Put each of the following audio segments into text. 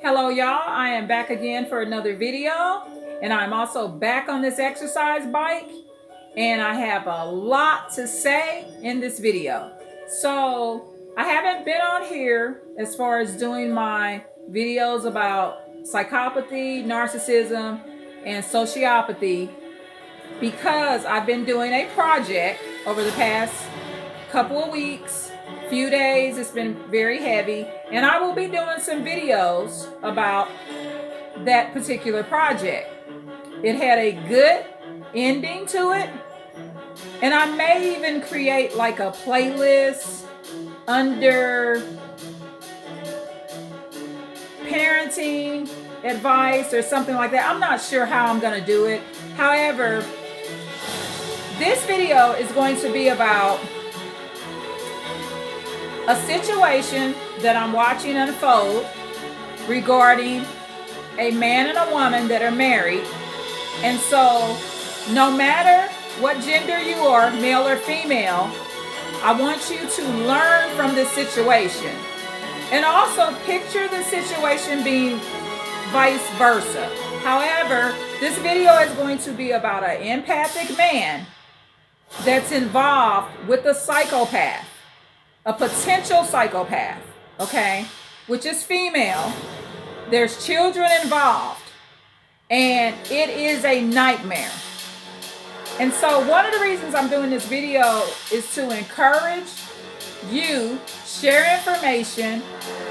Hello, y'all. I am back again for another video, and I'm also back on this exercise bike, and I have a lot to say in this video. So, I haven't been on here as far as doing my videos about psychopathy, narcissism, and sociopathy because I've been doing a project over the past couple of weeks, few days. It's been very heavy, and I will be doing some videos about that particular project. It had a good ending to it, and I may even create like a playlist under parenting advice or something like that. I'm not sure how I'm going to do it. However, this video is going to be about a situation that I'm watching unfold regarding a man and a woman that are married. And so no matter what gender you are, male or female, I want you to learn from this situation. And also picture the situation being vice versa. However, this video is going to be about an empathic man that's involved with a psychopath, a potential psychopath, okay, which is female. There's children involved, and it is a nightmare. And so one of the reasons I'm doing this video is to encourage you, share information,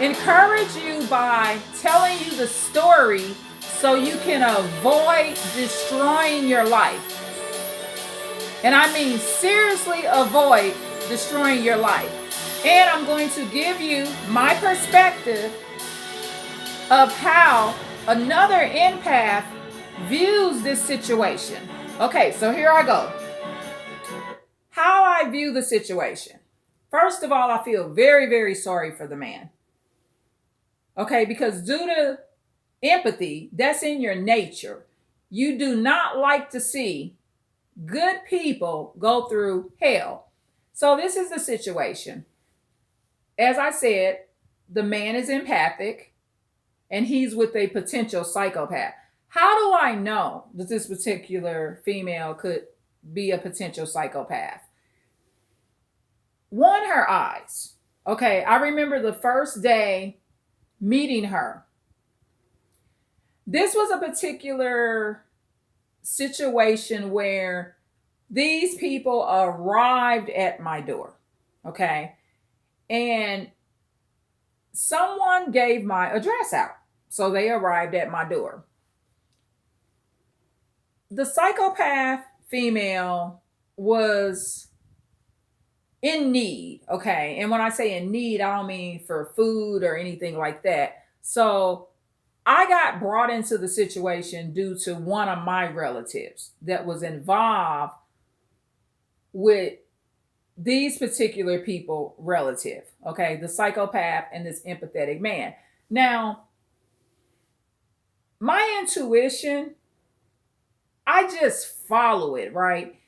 encourage you by telling you the story so you can avoid destroying your life. And I mean seriously avoid destroying your life. And I'm going to give you my perspective of how another empath views this situation. Okay, so here I go. How I view the situation. First of all, I feel very, very sorry for the man. Okay, because due to empathy, that's in your nature. You do not like to see good people go through hell. So this is the situation. As I said, the man is empathic and he's with a potential psychopath. How do I know that this particular female could be a potential psychopath? One, her eyes. Okay, I remember the first day meeting her. This was a particular situation where these people arrived at my door. Okay. And someone gave my address out. So they arrived at my door. The psychopath female was in need. Okay. And when I say in need, I don't mean for food or anything like that. So I got brought into the situation due to one of my relatives that was involved with these particular people relative, okay, the psychopath and this empathetic man. Now, my intuition, I just follow it, right?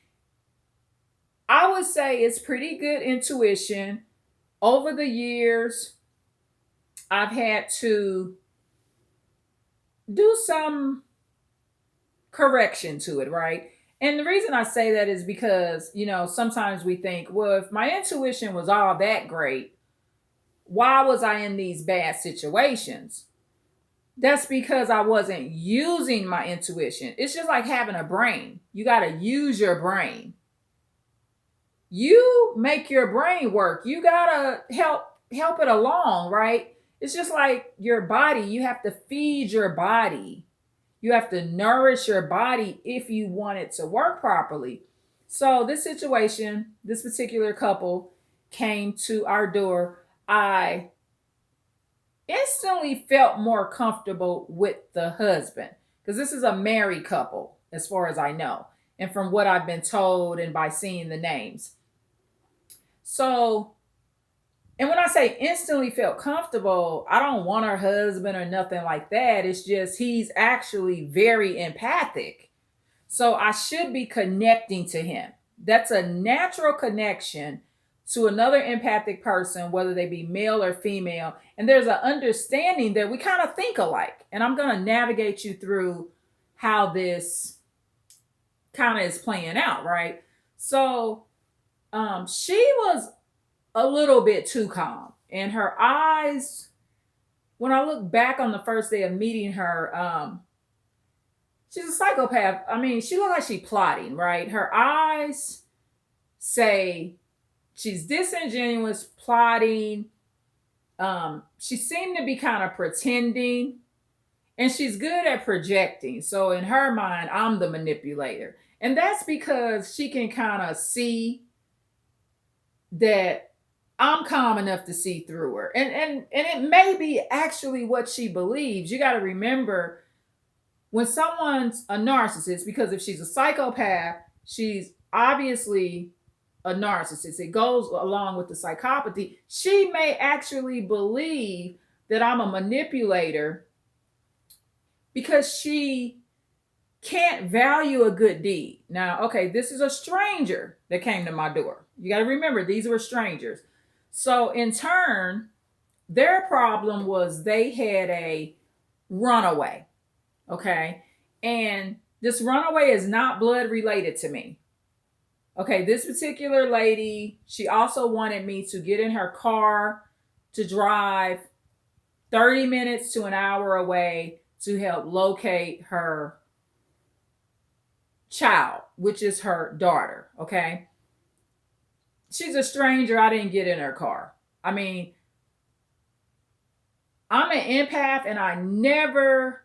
I would say it's pretty good intuition. Over the years, I've had to do some correction to it, right? And the reason I say that is because, sometimes we think, well, if my intuition was all that great, why was I in these bad situations? That's because I wasn't using my intuition. It's just like having a brain. You got to use your brain. You make your brain work. You got to help it along, right? It's just like your body. You have to feed your body. You have to nourish your body if you want it to work properly. So this situation, this particular couple came to our door. I instantly felt more comfortable with the husband because this is a married couple, as far as I know, and from what I've been told and by seeing the names. So, and when I say instantly felt comfortable, I don't want her husband or nothing like that. It's just he's actually very empathic. So I should be connecting to him. That's a natural connection to another empathic person, whether they be male or female, and there's an understanding that we kind of think alike. And I'm going to navigate you through how this kind of is playing out, right? So she was a little bit too calm, and her eyes, when I look back on the first day of meeting her, she's a psychopath. I mean, she looked like she's plotting, right? Her eyes say she's disingenuous, plotting. She seemed to be kind of pretending, and she's good at projecting. So in her mind, I'm the manipulator. And that's because she can kind of see that I'm calm enough to see through her. And it may be actually what she believes. You got to remember, when someone's a narcissist, because if she's a psychopath, she's obviously a narcissist. It goes along with the psychopathy. She may actually believe that I'm a manipulator because she can't value a good deed. Now, okay, this is a stranger that came to my door. You got to remember, these were strangers. So in turn, their problem was they had a runaway. Okay. And this runaway is not blood related to me. Okay. This particular lady, she also wanted me to get in her car to drive 30 minutes to an hour away to help locate her child, which is her daughter. Okay. She's a stranger. I didn't get in her car. I mean, I'm an empath, and I never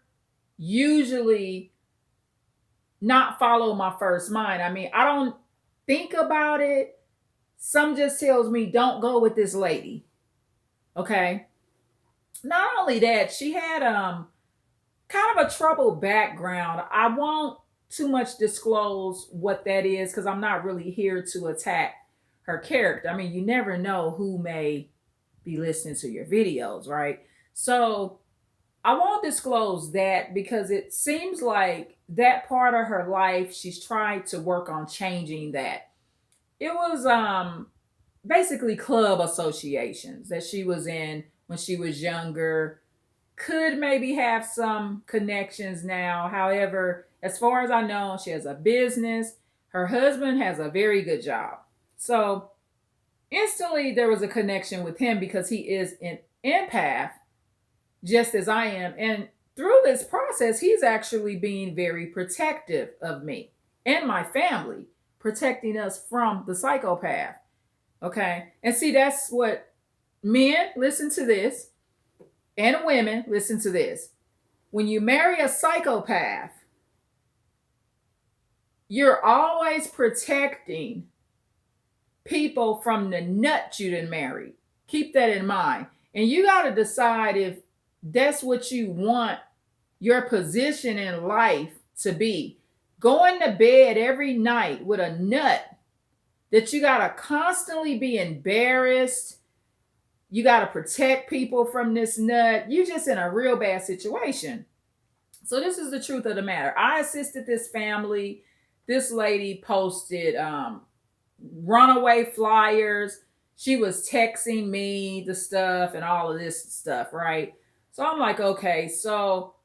usually not follow my first mind. I mean, I don't think about it. Some just tells me don't go with this lady. Okay. Not only that, she had kind of a troubled background. I won't too much disclose what that is because I'm not really here to attack her character. I mean, you never know who may be listening to your videos, right? So I won't disclose that because it seems like that part of her life, she's tried to work on changing that. It was basically club associations that she was in when she was younger. Could maybe have some connections now. However, as far as I know, she has a business. Her husband has a very good job. So instantly there was a connection with him because he is an empath just as I am. And through this process, he's actually being very protective of me and my family, protecting us from the psychopath. Okay. And see, that's what men listen to this, and women listen to this. When you marry a psychopath, you're always protecting people from the nut you done married. Keep that in mind. And you got to decide if that's what you want your position in life to be. Going to bed every night with a nut that you got to constantly be embarrassed. You got to protect people from this nut. You're just in a real bad situation. So this is the truth of the matter. I assisted this family. This lady posted runaway flyers. She was texting me the stuff and all of this stuff, right? So I'm like, okay. So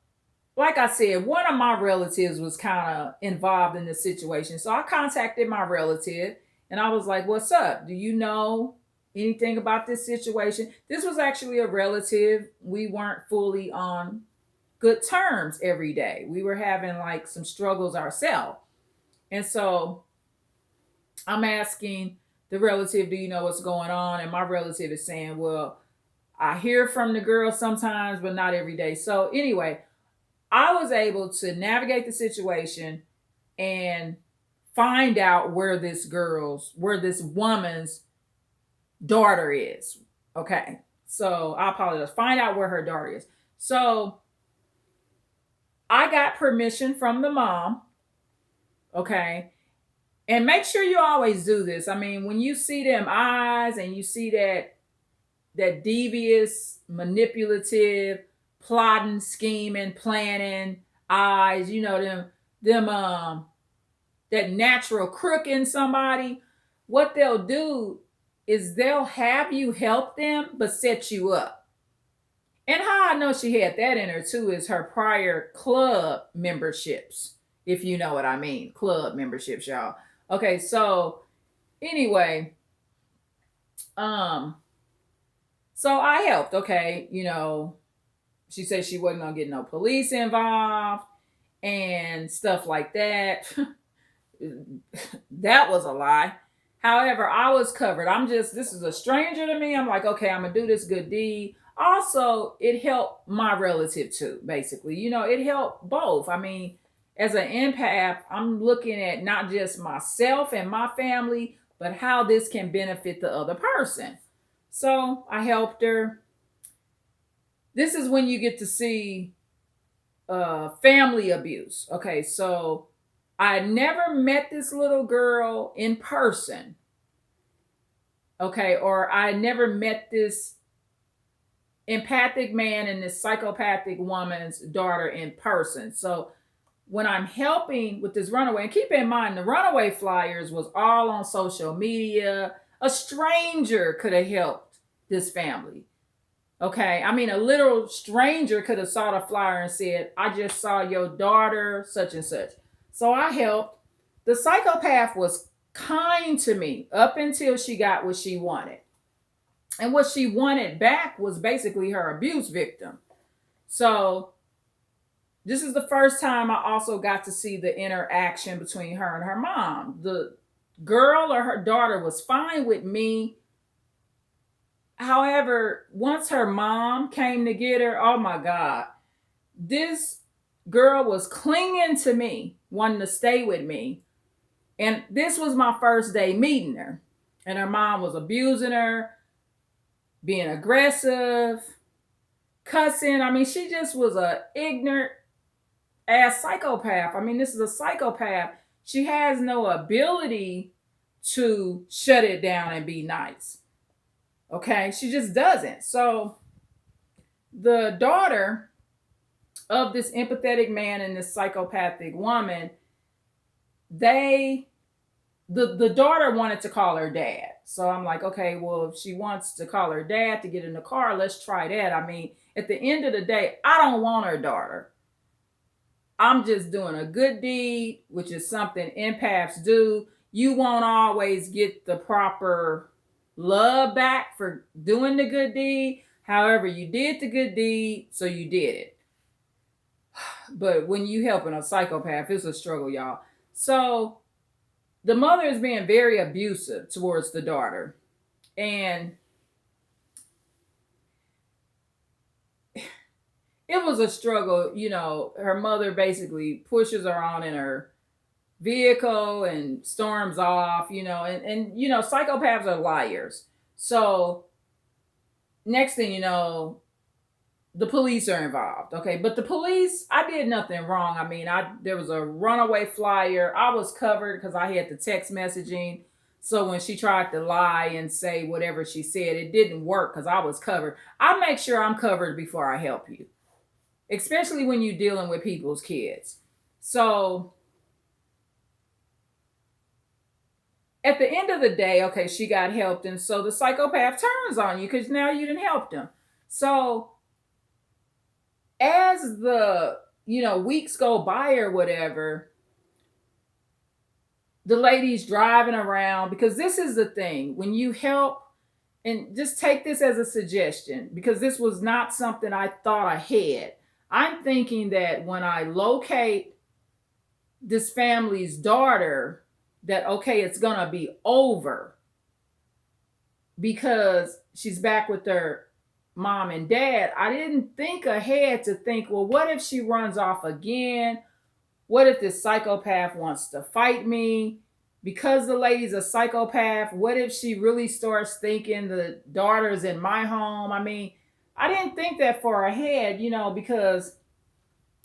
like I said, one of my relatives was kind of involved in this situation. So I contacted my relative and I was like, what's up? Do you know anything about this situation? This was actually a relative. We weren't fully on good terms every day. We were having like some struggles ourselves. And so I'm asking the relative, do you know what's going on? And my relative is saying, well, I hear from the girl sometimes, but not every day. So anyway, I was able to navigate the situation and find out where this woman's daughter is. Okay. So I apologize. Find out where her daughter is. So I got permission from the mom. Okay. And make sure you always do this. I mean, when you see them eyes and you see that devious, manipulative, plotting, scheming, planning eyes, you know, them that natural crook in somebody, what they'll do, is they'll have you help them but set you up. And how I know she had that in her too is her prior club memberships, if you know what I mean. Club memberships, y'all. Okay, so anyway, um, so I helped, okay, she said she wasn't gonna get no police involved and stuff like that. That was a lie. However, I was covered. This is a stranger to me. I'm like, okay, I'm gonna do this good deed. Also, it helped my relative too, basically. It helped both. I mean, as an empath, I'm looking at not just myself and my family, but how this can benefit the other person. So I helped her. This is when you get to see family abuse. Okay, so I never met this little girl in person. Okay, or I never met this empathic man and this psychopathic woman's daughter in person. So when I'm helping with this runaway, and keep in mind the runaway flyers was all on social media. A stranger could have helped this family. Okay, I mean a literal stranger could have saw the flyer and said, "I just saw your daughter, such and such." So I helped. The psychopath was kind to me up until she got what she wanted. And what she wanted back was basically her abuse victim. So this is the first time I also got to see the interaction between her and her mom. The girl or her daughter was fine with me. However, once her mom came to get her, oh my God, this girl was clinging to me, wanting to stay with me. And this was my first day meeting her. And her mom was abusing her, being aggressive, cussing. I mean, she just was a ignorant ass psychopath. I mean, this is a psychopath. She has no ability to shut it down and be nice. Okay, she just doesn't. So the daughter of this empathetic man and this psychopathic woman, the daughter wanted to call her dad. So I'm like, okay, well, if she wants to call her dad to get in the car, let's try that. I mean, at the end of the day, I don't want her daughter. I'm just doing a good deed, which is something empaths do. You won't always get the proper love back for doing the good deed. However, you did the good deed, so you did it. But when you helping a psychopath, it's a struggle, y'all. So the mother is being very abusive towards the daughter. And it was a struggle. Her mother basically pushes her on in her vehicle and storms off, and psychopaths are liars. So next thing you know, the police are involved. Okay, but the police, I did nothing wrong. I mean, there was a runaway flyer. I was covered because I had the text messaging. So when she tried to lie and say whatever she said, it didn't work because I was covered. I make sure I'm covered before I help you, especially when you're dealing with people's kids. So at the end of the day, okay, she got helped. And so the psychopath turns on you because now you didn't help them. So as the, weeks go by or whatever, the lady's driving around, because this is the thing. When you help, and just take this as a suggestion, because this was not something I thought ahead. I'm thinking that when I locate this family's daughter, that, okay, it's going to be over because she's back with her mom and dad. I didn't think ahead to think, well, what if she runs off again? What if this psychopath wants to fight me? Because the lady's a psychopath, what if she really starts thinking the daughter's in my home? I mean, I didn't think that far ahead, because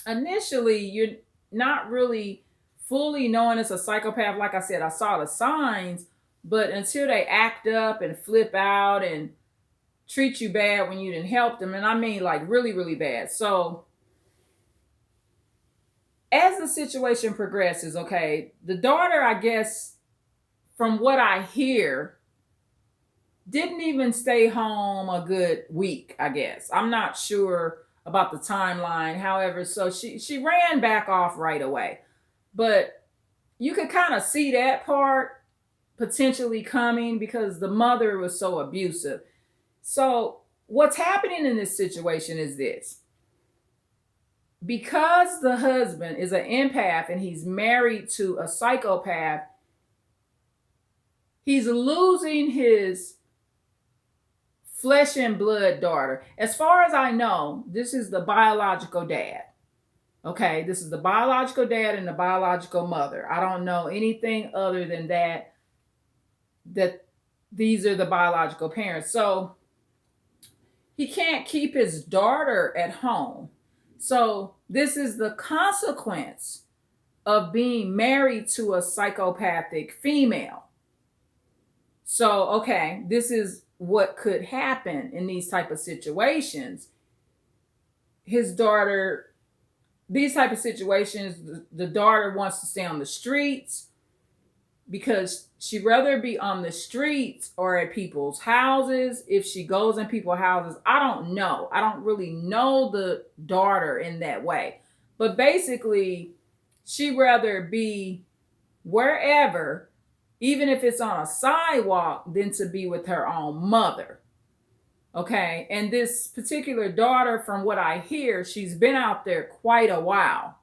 initially you're not really fully knowing it's a psychopath. Like I said, I saw the signs, but until they act up and flip out and treat you bad when you didn't help them, and I mean like really, really bad. So as the situation progresses, okay, the daughter, I guess, from what I hear, didn't even stay home a good week, I guess. I'm not sure about the timeline. However, so she ran back off right away. But you could kind of see that part potentially coming because the mother was so abusive. So, what's happening in this situation is this: because the husband is an empath and he's married to a psychopath, he's losing his flesh and blood daughter. As far as I know, this is the biological dad. Okay, this is the biological dad and the biological mother. I don't know anything other than that these are the biological parents. So he can't keep his daughter at home. So this is the consequence of being married to a psychopathic female. So, okay, this is what could happen in these type of situations. His daughter, these type of situations, the daughter wants to stay on the streets because she'd rather be on the streets or at people's houses. If she goes in people's houses, I don't know. I don't really know the daughter in that way. But basically, she'd rather be wherever, even if it's on a sidewalk, than to be with her own mother. Okay. And this particular daughter, from what I hear, she's been out there quite a while.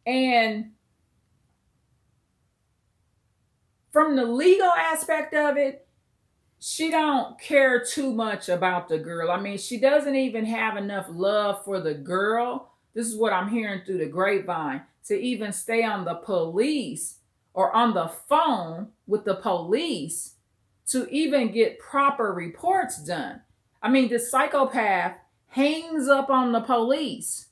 And from the legal aspect of it, she don't care too much about the girl. I mean, she doesn't even have enough love for the girl. This is what I'm hearing through the grapevine, to even stay on the police or on the phone with the police to even get proper reports done. I mean, the psychopath hangs up on the police.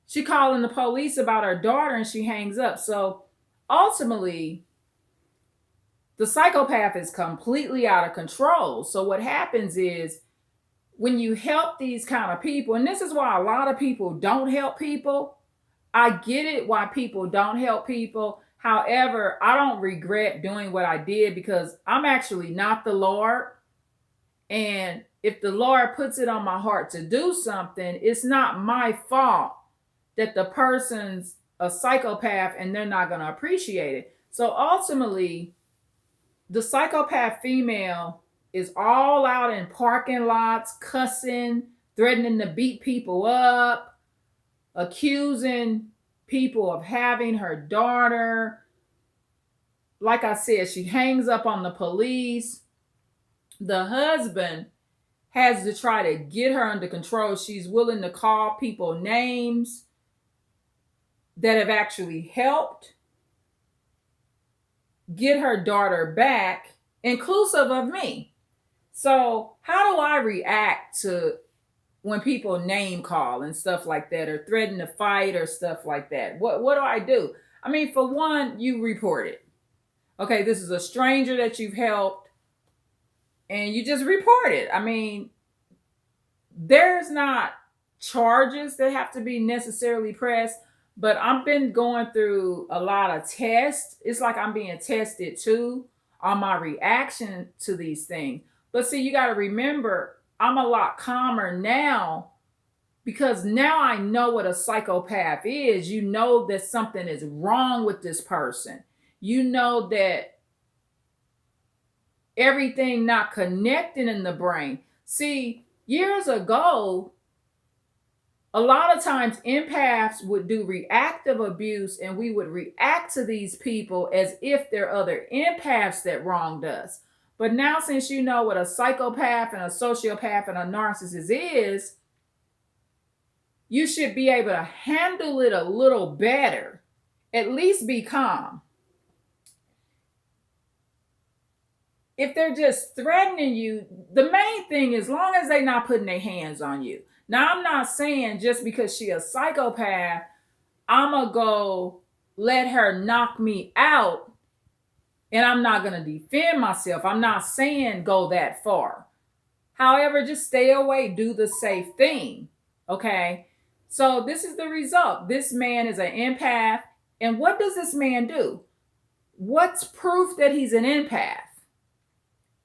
She calling the police about her daughter and she hangs up. So ultimately, the psychopath is completely out of control. So what happens is, when you help these kind of people, and this is why a lot of people don't help people. I get it why people don't help people. However, I don't regret doing what I did because I'm actually not the Lord. And if the Lord puts it on my heart to do something, it's not my fault that the person's a psychopath and they're not going to appreciate it. So ultimately, the psychopath female is all out in parking lots, cussing, threatening to beat people up, accusing people of having her daughter. Like I said, she hangs up on the police. The husband has to try to get her under control. She's willing to call people names that have actually helped get her daughter back, inclusive of me. So how do I react to when people name call and stuff like that, or threaten to fight or stuff like that? What do I do? I mean, for one, you report it. Okay, this is a stranger that you've helped and you just report it. I mean, there's not charges that have to be necessarily pressed, but I've been going through a lot of tests. It's like I'm being tested too on my reaction to these things. But see, you got to remember, I'm a lot calmer now because now I know what a psychopath is. You know that something is wrong with this person. You know that everything not connecting in the brain. See, years ago, a lot of times empaths would do reactive abuse and we would react to these people as if they're other empaths that wronged us. But now, since you know what a psychopath and a sociopath and a narcissist is, you should be able to handle it a little better. At least be calm. If they're just threatening you, the main thing is, as long as they're not putting their hands on you. Now, I'm not saying just because she a psychopath, I'm going to go let her knock me out and I'm not going to defend myself. I'm not saying go that far. However, just stay away. Do the safe thing. Okay? So this is the result. This man is an empath. And what does this man do? What's proof that he's an empath?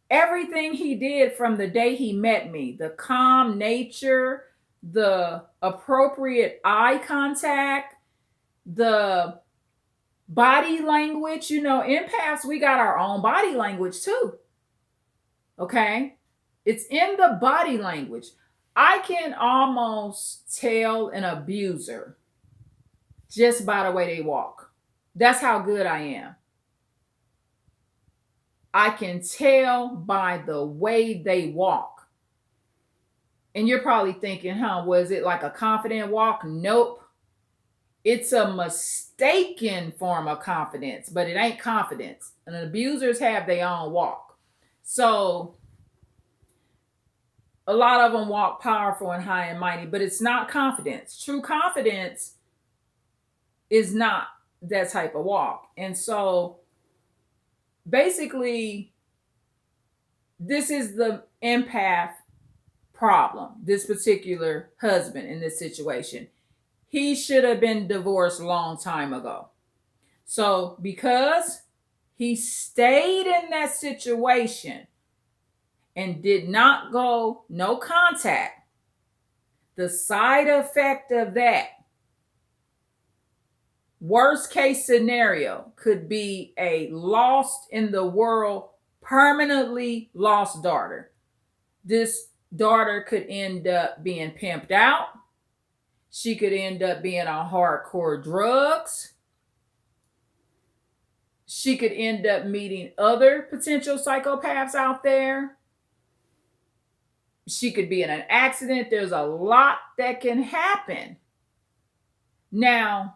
Everything he did from the day he met me, the calm nature, the appropriate eye contact, the body language. Empaths, we got our own body language too. Okay? It's in the body language. I can almost tell an abuser just by the way they walk. That's how good I am. I can tell by the way they walk. And you're probably thinking, was it like a confident walk? Nope. It's a mistaken form of confidence, but it ain't confidence. And abusers have their own walk. So a lot of them walk powerful and high and mighty, but it's not confidence. True confidence is not that type of walk. And so basically, this is the empath problem, this particular husband in this situation. He should have been divorced a long time ago. So because he stayed in that situation and did not go, no contact, the side effect of that, worst case scenario, could be a lost in the world, permanently lost daughter. This daughter could end up being pimped out. She could end up being on hardcore drugs. She could end up meeting other potential psychopaths out there. She could be in an accident. There's a lot that can happen. Now,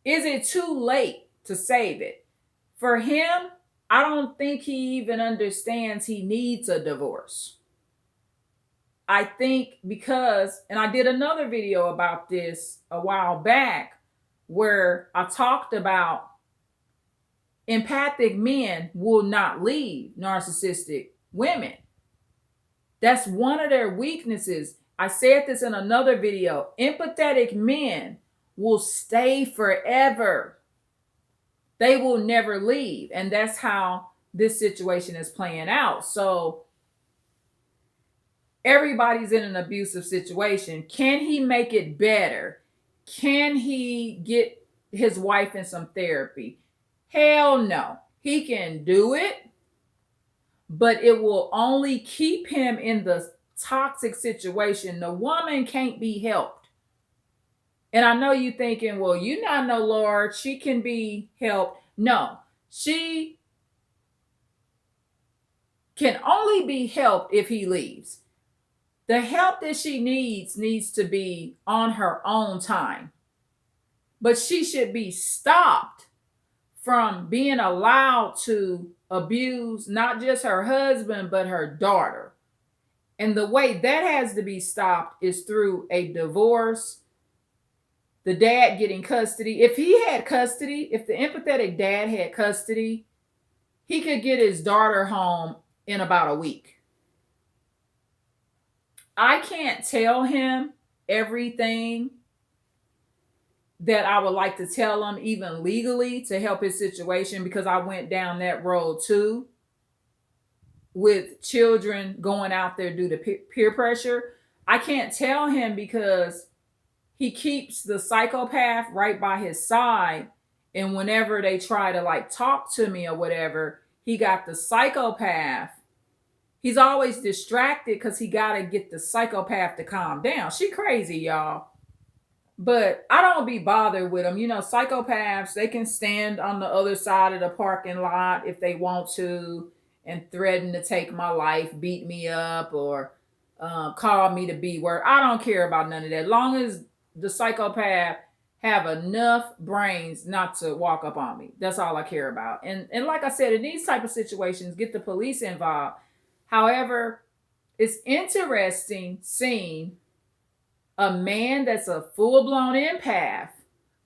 is it too late to save it? For him, I don't think he even understands he needs a divorce. I think because, and I did another video about this a while back where I talked about empathic men will not leave narcissistic women. That's one of their weaknesses. I said this in another video. Empathetic men will stay forever. They will never leave. And that's how this situation is playing out. So everybody's in an abusive situation. Can he make it better? Can he get his wife in some therapy? Hell no. He can do it, but it will only keep him in the toxic situation. The woman can't be helped. And I know you thinking, well, you not know Lord, she can be helped. No, she can only be helped if he leaves. The help that she needs to be on her own time. But she should be stopped from being allowed to abuse not just her husband, but her daughter. And the way that has to be stopped is through a divorce, the dad getting custody. If he had custody, if the empathetic dad had custody, he could get his daughter home in about a week. I can't tell him everything that I would like to tell him, even legally, to help his situation, because I went down that road too, with children going out there due to peer pressure. I can't tell him because he keeps the psychopath right by his side. And whenever they try to talk to me or whatever, he got the psychopath. He's always distracted because he got to get the psychopath to calm down. She crazy, y'all. But I don't be bothered with them. Psychopaths, they can stand on the other side of the parking lot if they want to and threaten to take my life, beat me up, or call me the B word. I don't care about none of that. As long as the psychopath have enough brains not to walk up on me. That's all I care about. And like I said, in these type of situations, get the police involved. However, it's interesting seeing a man that's a full-blown empath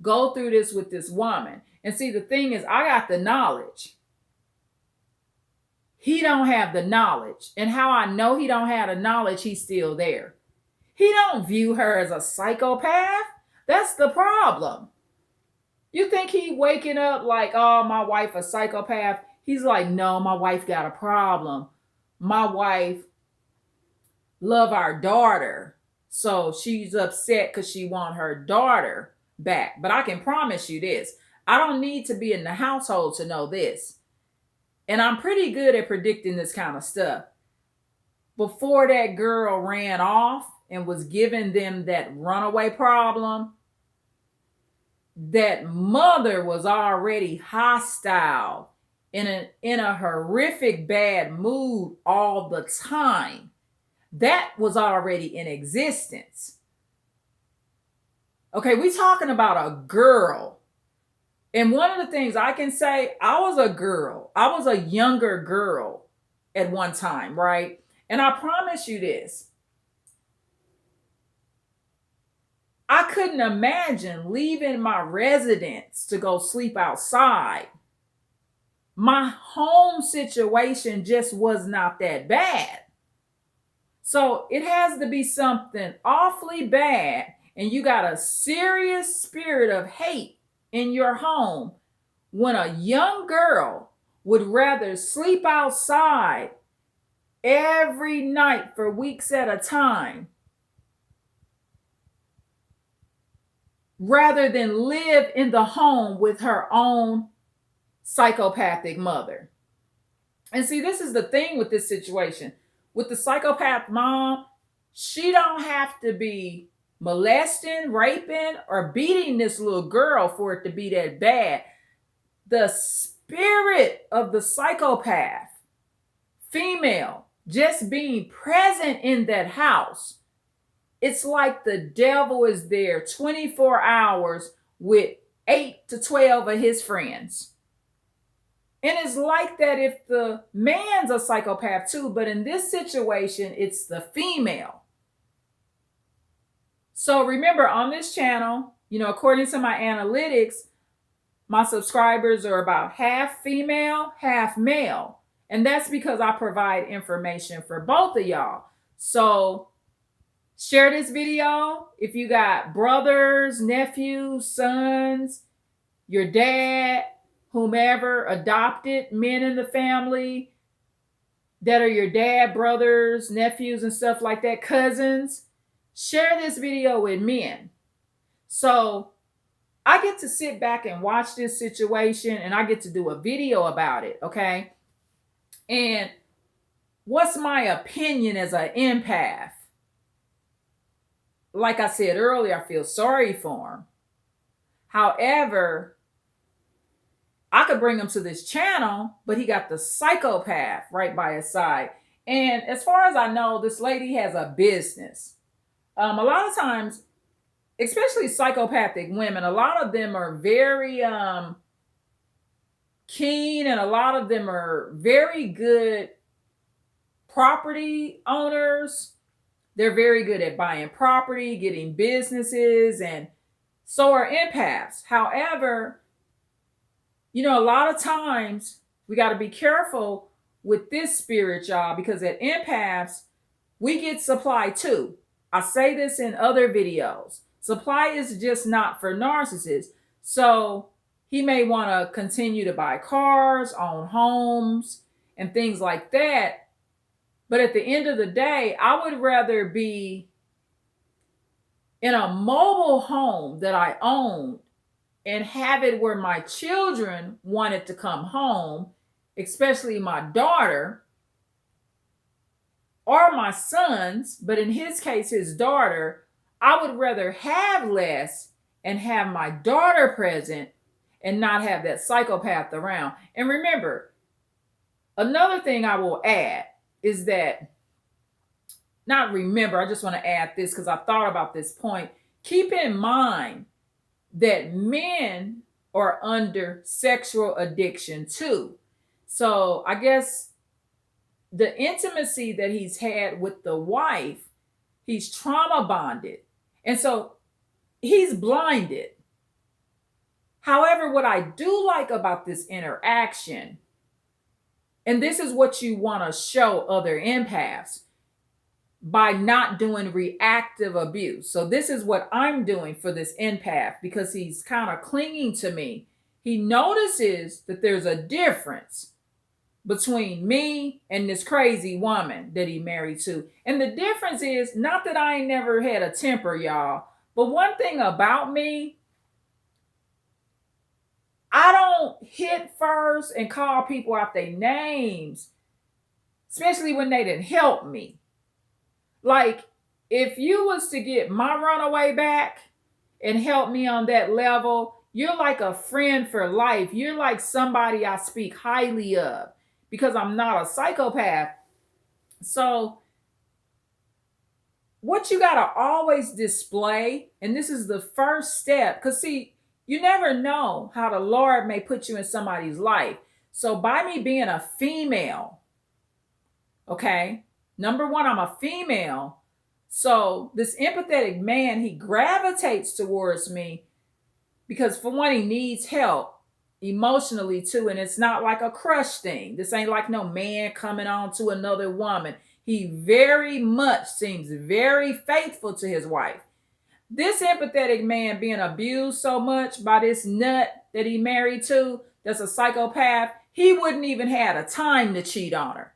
go through this with this woman. And see, the thing is, I got the knowledge. He don't have the knowledge. And how I know he don't have the knowledge, he's still there. He don't view her as a psychopath. That's the problem. You think he waking up like, oh, my wife a psychopath? He's like, no, my wife got a problem. My wife love our daughter. So she's upset because she want her daughter back. But I can promise you this. I don't need to be in the household to know this. And I'm pretty good at predicting this kind of stuff. Before that girl ran off and was giving them that runaway problem, that mother was already hostile, in a horrific bad mood all the time. That was already in existence. Okay, we talking about a girl. And one of the things I can say, I was a girl. I was a younger girl at one time, right? And I promise you this. I couldn't imagine leaving my residence to go sleep outside. My home situation just was not that bad. So it has to be something awfully bad, and you got a serious spirit of hate in your home when a young girl would rather sleep outside every night for weeks at a time rather than live in the home with her own psychopathic mother. And see, this is the thing with this situation. With the psychopath mom, she don't have to be molesting, raping, or beating this little girl for it to be that bad. The spirit of the psychopath, female, just being present in that house, it's like the devil is there 24 hours with 8 to 12 of his friends. And it's like that if the man's a psychopath too, but in this situation, it's the female. So remember, on this channel, according to my analytics, my subscribers are about half female, half male. And that's because I provide information for both of y'all. So share this video if you got brothers, nephews, sons, your dad, whomever, adopted men in the family that are your dad, brothers, nephews, and stuff like that, cousins. Share this video with men. So I get to sit back and watch this situation, and I get to do a video about it, okay? And what's my opinion as an empath? Like I said earlier, I feel sorry for him. However, I could bring him to this channel, but he got the psychopath right by his side. And as far as I know, this lady has a business. A lot of times, especially psychopathic women, a lot of them are very keen, and a lot of them are very good property owners. They're very good at buying property, getting businesses, and so are empaths. However, a lot of times we got to be careful with this spirit, y'all, because at empaths, we get supply too. I say this in other videos. Supply is just not for narcissists. So he may want to continue to buy cars, own homes, and things like that. But at the end of the day, I would rather be in a mobile home that I own and have it where my children wanted to come home, especially my daughter or my sons, but in his case, his daughter. I would rather have less and have my daughter present and not have that psychopath around. And remember, another thing I will add is that, I just want to add this because I thought about this point. Keep in mind that men are under sexual addiction too. So I guess the intimacy that he's had with the wife, he's trauma bonded. And so he's blinded. However, what I do like about this interaction, and this is what you want to show other empaths, by not doing reactive abuse. So this is what I'm doing for this empath because he's kind of clinging to me. He notices that there's a difference between me and this crazy woman that he married to. And the difference is not that I ain't never had a temper, y'all, but one thing about me, I don't hit first and call people out their names, especially when they didn't help me. Like, if you was to get my runaway back and help me on that level, you're like a friend for life. You're like somebody I speak highly of because I'm not a psychopath. So what you got to always display, and this is the first step, because see, you never know how the Lord may put you in somebody's life. So by me being a female, okay, number one, I'm a female. So this empathetic man, he gravitates towards me because for one, he needs help emotionally too. And it's not like a crush thing. This ain't like no man coming on to another woman. He very much seems very faithful to his wife. This empathetic man being abused so much by this nut that he married to, that's a psychopath, he wouldn't even have a time to cheat on her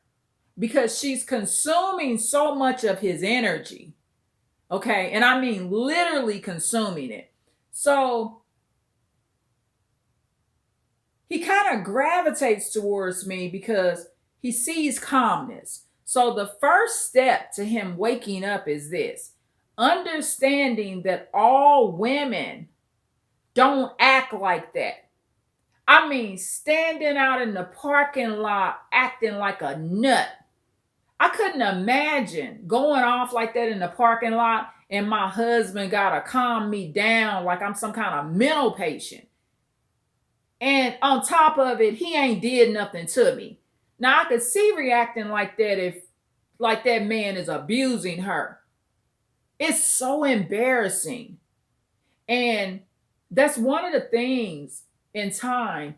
because she's consuming so much of his energy. Okay, and I mean literally consuming it. So he kind of gravitates towards me because he sees calmness. So the first step to him waking up is this: understanding that all women don't act like that. I mean, standing out in the parking lot acting like a nut. I couldn't imagine going off like that in the parking lot and my husband got to calm me down like I'm some kind of mental patient. And on top of it, he ain't did nothing to me. Now, I could see reacting like that if like that man is abusing her. It's so embarrassing. And that's one of the things in time.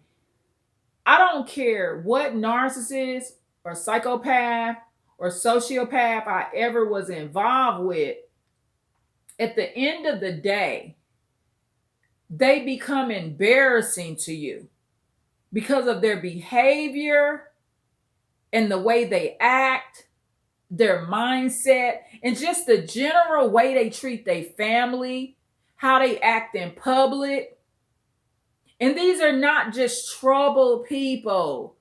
I don't care what narcissist or psychopath or sociopath I ever was involved with. At the end of the day, they become embarrassing to you because of their behavior and the way they act, their mindset, and just the general way they treat their family, how they act in public. And these are not just troubled people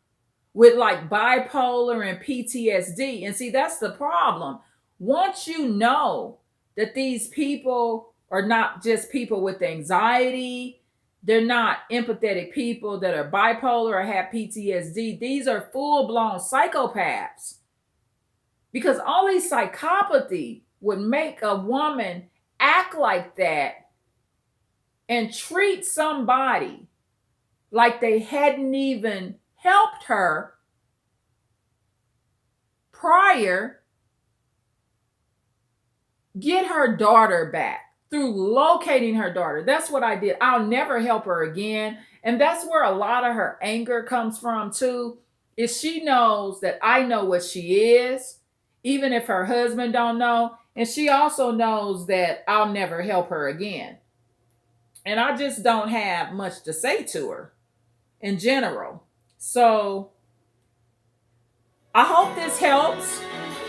with like bipolar and PTSD. And see, that's the problem. Once you know that these people are not just people with anxiety, they're not empathetic people that are bipolar or have PTSD. These are full-blown psychopaths. Because only psychopathy would make a woman act like that and treat somebody like they hadn't even helped her prior, get her daughter back through locating her daughter. That's what I did. I'll never help her again. And that's where a lot of her anger comes from too, is she knows that I know what she is, even if her husband don't know. And she also knows that I'll never help her again. And I just don't have much to say to her in general. So I hope this helps.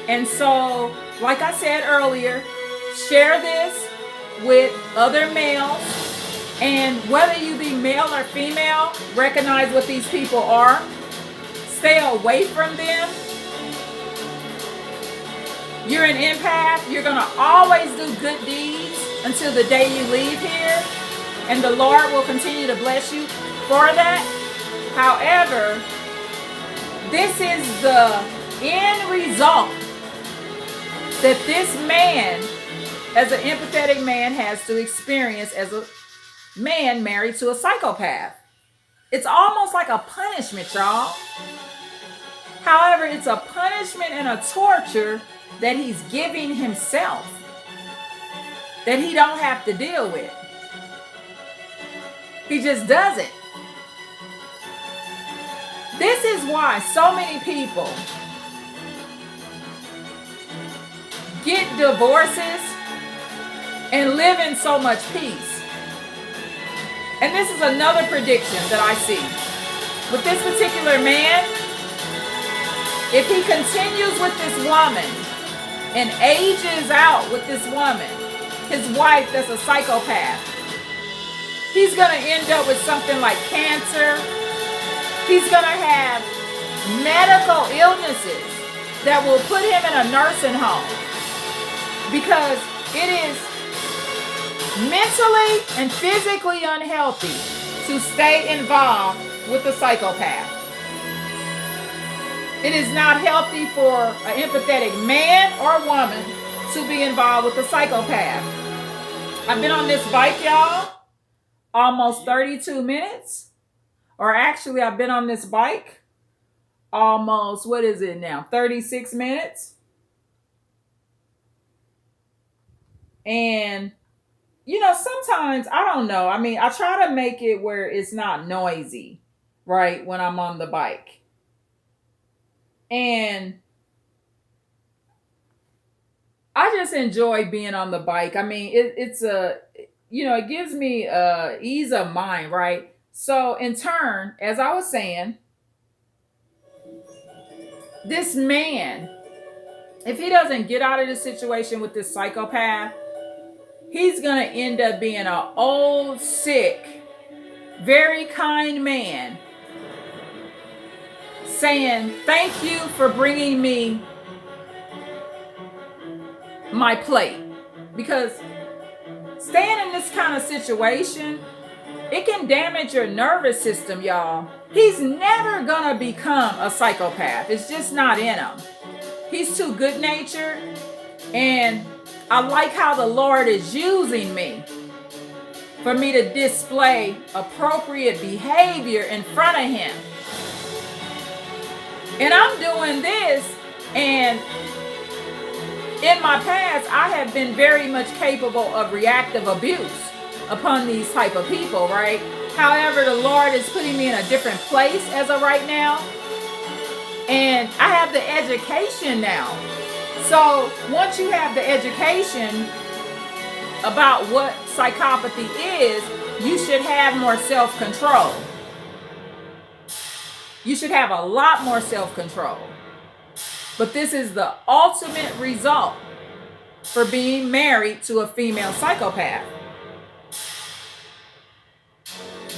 And so, like I said earlier, share this with other males. And whether you be male or female, recognize what these people are. Stay away from them. You're an empath. You're going to always do good deeds until the day you leave here. And the Lord will continue to bless you for that. However, this is the end result that this man, as an empathetic man, has to experience as a man married to a psychopath. It's almost like a punishment, y'all. However, it's a punishment and a torture that he's giving himself that he don't have to deal with. He just does it. This is why so many people get divorces and live in so much peace. And this is another prediction that I see. With this particular man, if he continues with this woman and ages out with this woman, his wife that's a psychopath, he's going to end up with something like cancer. He's going to have medical illnesses that will put him in a nursing home because it is mentally and physically unhealthy to stay involved with a psychopath. It is not healthy for an empathetic man or woman to be involved with a psychopath. I've been on this bike, y'all, almost 32 minutes. Or actually, I've been on this bike almost, 36 minutes. And, sometimes, I don't know. I mean, I try to make it where it's not noisy, right, when I'm on the bike. And I just enjoy being on the bike. I mean, it gives me ease of mind, right? So in turn, as I was saying, this man, if he doesn't get out of this situation with this psychopath, he's going to end up being an old, sick, very kind man saying, thank you for bringing me my plate. Because staying in this kind of situation, it can damage your nervous system, y'all. He's never gonna become a psychopath. It's just not in him. He's too good-natured, and I like how the Lord is using me for me to display appropriate behavior in front of him. And I'm doing this, and in my past, I have been very much capable of reactive abuse upon these type of people, right? However, the Lord is putting me in a different place as of right now. And I have the education now. So once you have the education about what psychopathy is, you should have more self-control. You should have a lot more self-control. But this is the ultimate result for being married to a female psychopath.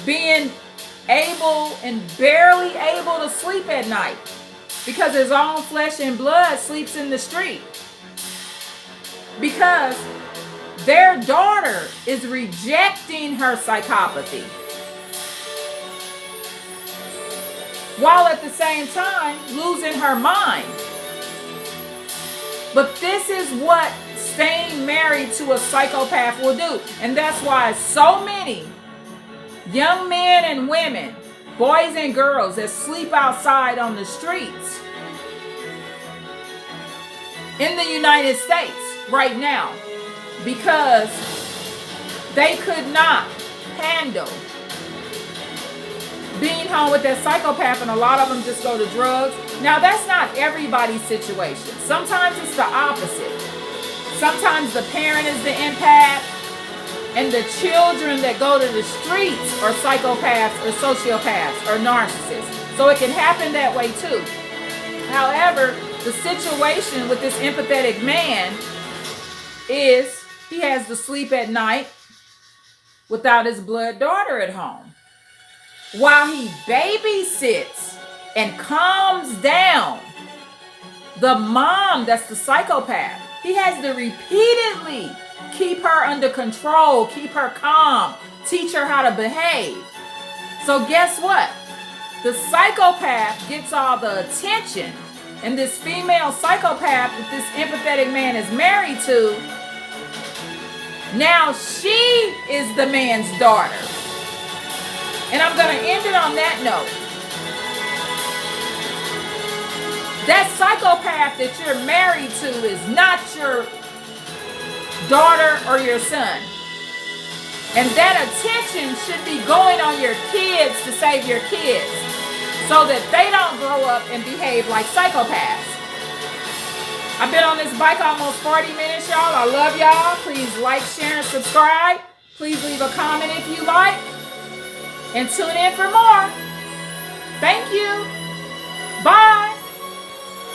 Being able and barely able to sleep at night because his own flesh and blood sleeps in the street. Because their daughter is rejecting her psychopathy, while at the same time losing her mind. But this is what staying married to a psychopath will do. And that's why so many young men and women, boys and girls that sleep outside on the streets in the United States right now, because they could not handle being home with that psychopath, and a lot of them just go to drugs. Now, that's not everybody's situation. Sometimes it's the opposite. Sometimes the parent is the empath, and the children that go to the streets are psychopaths or sociopaths or narcissists. So it can happen that way too. However, the situation with this empathetic man is he has to sleep at night without his blood daughter at home, while he babysits and calms down the mom that's the psychopath. He has to repeatedly keep her under control, keep her calm, teach her how to behave. So guess what? The psychopath gets all the attention, and this female psychopath that this empathetic man is married to, now she is the man's daughter. And I'm going to end it on that note. That psychopath that you're married to is not your daughter or your son. And that attention should be going on your kids to save your kids, so that they don't grow up and behave like psychopaths. I've been been on this bike almost 40 minutes, y'all. I love y'all. Please like, share, and subscribe. Please leave a comment if you like. And tune in for more. Thank you. Bye.